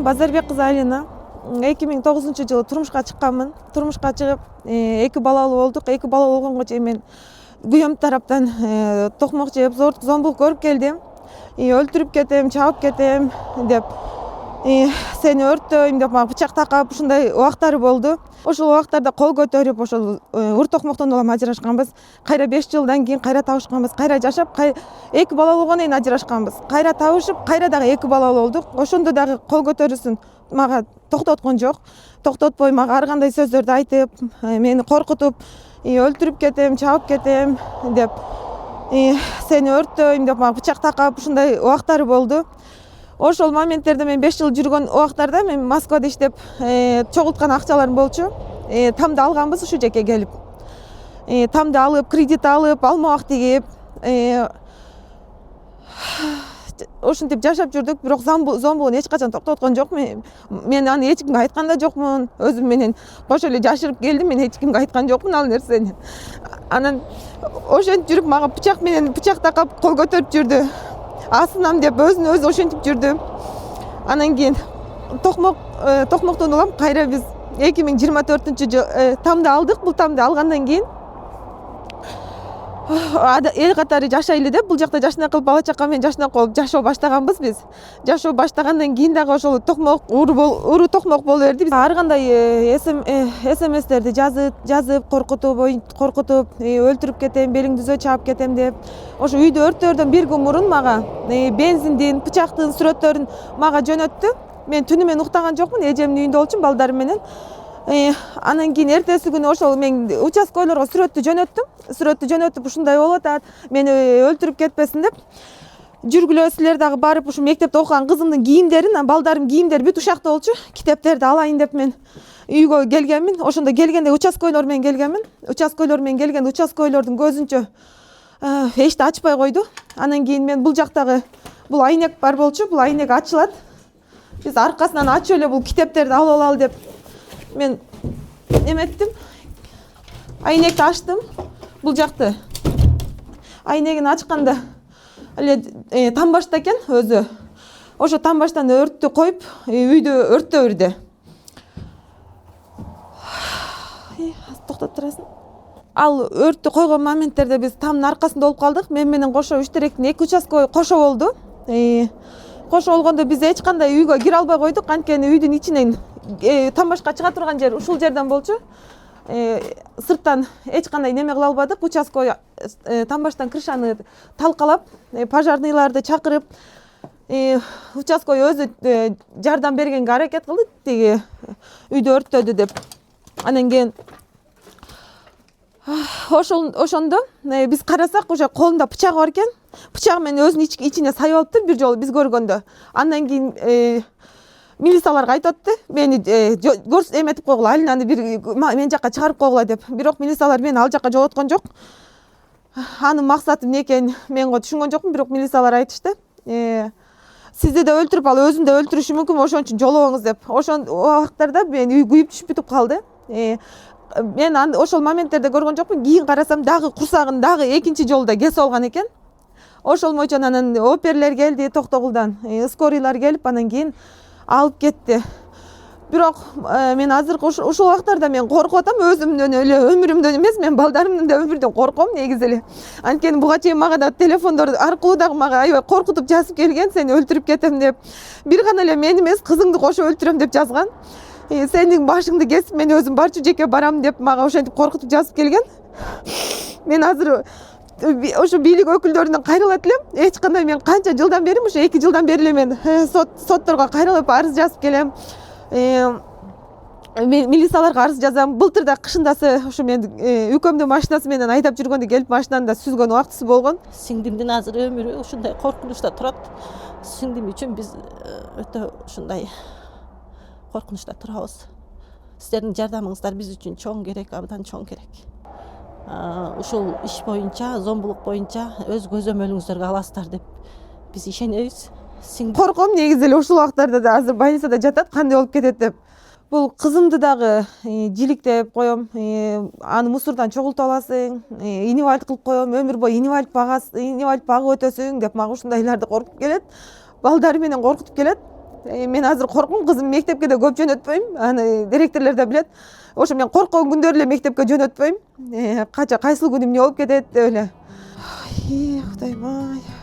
Базарбек кызы Алина. 2009-жылы турмушка чыкканмын. Турмушка чыгып, 2 балалуу болдук. 2 балалуу болгонго чейин мен күйөөм тараптан токмок жеп, зомбулук көрүп келдим. Өлтүрүп кетем, чаап кетем деп, сени өрттөйм деп мага бычак такап ушундай убактары болду. Ошол убактарда кол көтөрүп, ошол ур токмоктон улам ажырашканбыз. Кайра 5 жылдан кийин кайра табышканбыз. Кайра жашап, 2 балалуу болгондон кийин ажырашканбыз. Кайра табышып, кайра дагы 2 балалуу болдук. Ошондо дагы кол көтөрүүсүн мага токтоткон жок. Токтотпой мага ар кандай сөздөрдү айтып, мени коркутуп, өлтүрүп кетем, чаап кетем деп, сени өрттөйм деп мага бычак такап ушундай убактары болду. Ошол моменттерде мен 5 жыл жүргөн убактарда мен Москвада иштеп, чогулткан акчаларым болчу. Тамды алганбыз ушу жеке келип. Тамды алып, кредит алып, алмабак тигип, ошентип жашап жүрдүк. Бирок зомбулугун эч качан токтоткон жок. Мен аны эч кимге айткан да жокмун. Өзүм менен кошо эле жашырып келдим. Мен эч кимге айткан жокмун ал нерсени. Анан ошентип жүрүп мага бычак менен бычак такап кол көтөрүп жүрдү. Асынам деп өзүн өзү ошентип жүрдү. Анан кийин токмоктон улам кайра биз 2024-жылы тамды алдык. Бул тамды алгандан кийин эл катары жашайлы деп бул жакта жашына кылып бала чака менен жашына кылып жашоо баштаганбыз биз. Жашоо баштагандан кийин дагы ошол токмок уру токмок боло берди. Биз ар кандай СМСтерди жазып коркутуп, өлтүрүп кетем, белиңди үзө чаап кетем деп. Ошо үйдө өрттөрдөн бир күн мурун мага бензиндин, бычактын сүрөттөрүн мага жөнөттү. Мен түнү менен уктаган жокмун, эжемдин үйүндө болчумун балдарым менен. Анан кийин эртеси күнү ошол мен участкойлорго сүрөттү жөнөттүп ушундай болуп атат, мени өлтүрүп кетпесин деп. Жүргүлө силер дагы барып ушу мектепте окуган кызымдын кийимдерин, балдарым кийимдери бүт ушакта болчу. Китептерди алайын деп мен үйгө келгенмин. Ошондо келгенде участкойлор менен келгенмин. Участкойлор менен келгенде участкойлордун көзүнчө эчти ачпай койду. Анан кийин мен бул жактагы бул айнек бар болчу, бул айнек ачылат. Биз аркасынан ачып эле бул китептерди алып алалы деп мен эметтим. Айнекти ачтым. Бул жакты айнегин ачканда эле тамбашта экен өзү. Ошо тамбаштан өрттү коюп, үйдү өрттөп ирди. Токтоп турасың. Ал өрттү койгон моменттерде биз тамдын аркасында болуп калдык. Мен менен кошо 3 теректин 2 участкой кошо болду. Кошо болгондо биз эч кандай үйгө кире албай койдук. Анткени үйдүн ичинен тамбашка чыга турган жер ушул жерден болчу. Сырттан эч кандай неме кыла албадык. Участкой тамбаштан крышаны талкалап, пожарныйларды чакырып, участкой өзү жардам бергенге аракет кылды, тиги үйдү өрттөдү деп. Анан кийин ошондо биз карасак уже колунда бычагы бар экен. Бычагы менен өзүнүн ичине сайып алыптыр бир жолу биз көргөндө. Андан кийин милицияларга айтып атты. Мени эметип койгула, Алинаны бир мен жакка чыгарып койгула деп. Бирок милициялар мени ал жакка жоготкон жок. Анын максаты эмне экенин мен түшүнгөн жокмун, бирок милициялар айтышты. Сизди да өлтүрүп, ал өзүн да өлтүрүшү мүмкүн, ошон үчүн жолобоңуз деп. Ошон убактарда мен үй күйүп түшүп бүтүп калды. Мен ошол моменттерде көргөн жокмун. Кийин карасам дагы курсагын дагы экинчи жолу да кесип алган экен. Ошол бойчон анан оперлер келди Токтогулдан, скорийлар келип анан кийин алып кетти. Бирок мен азыркы ушул убактарда мен коркуп атам, өзүмдөн эле өмүрүмдөн эмес, мен балдарымдын да өмүрүнөн корком негизи эле. Анткени буга чейин мага да телефондор аркылуу дагы мага аябай коркутуп жазып келген, сени өлтүрүп кетем деп. Бир гана эле мен эмес, кызыңды кошо өлтүрөм деп жазган. Сенин башыңды кесип мен өзүм барчу жеке барам деп мага ошентип коркутуп жазып келген. Мен азыр ошо бийлик өкүлдөрүнөн кайрылат элем. Эч кандай мен канча жылдан бери, ушу 2 жылдан бери эле мен сотторго кайрылып арыз жазып келем. Милицияларга арыз жазам. Былтыр да кышындасы ушу мен үкөмдүн машинасы менен айдап жүргөндө келип машинаны да сүзгөн убактысы болгон. Сиңдимдин азыр өмүрү ушундай коркунучта турат. Сиңдим үчүн биз өтө ушундай коркунучта турабыз. Сиздердин жардамыңыздар биз үчүн чоң керек, абдан чоң керек. Ушул иш боюнча, зомбулук боюнча өз көзөмөлүңүздөргө аласыздар деп биз ишенебиз. Корком негизи эле ушул убактарда да азыр больницада жатат, кандай болуп кетет деп. Бул кызымды дагы жиликтеп коем, аны мусордон чогултуп аласың, инвалид кылып коем, өмүр бою инвалид багып өтөсүң деп мага ушундайларды коркутуп келет. Балдары менен коркутуп келет. Мен азыр коркум, кызым мектепке да көп жөнөтпөйм. Аны директорлор да билет. Ошо мен корккон күндөрү эле мектепке жөнөтпөйм. Кайсыл күнү эмне болуп кетет деп эле. Ай, Кудайым ай.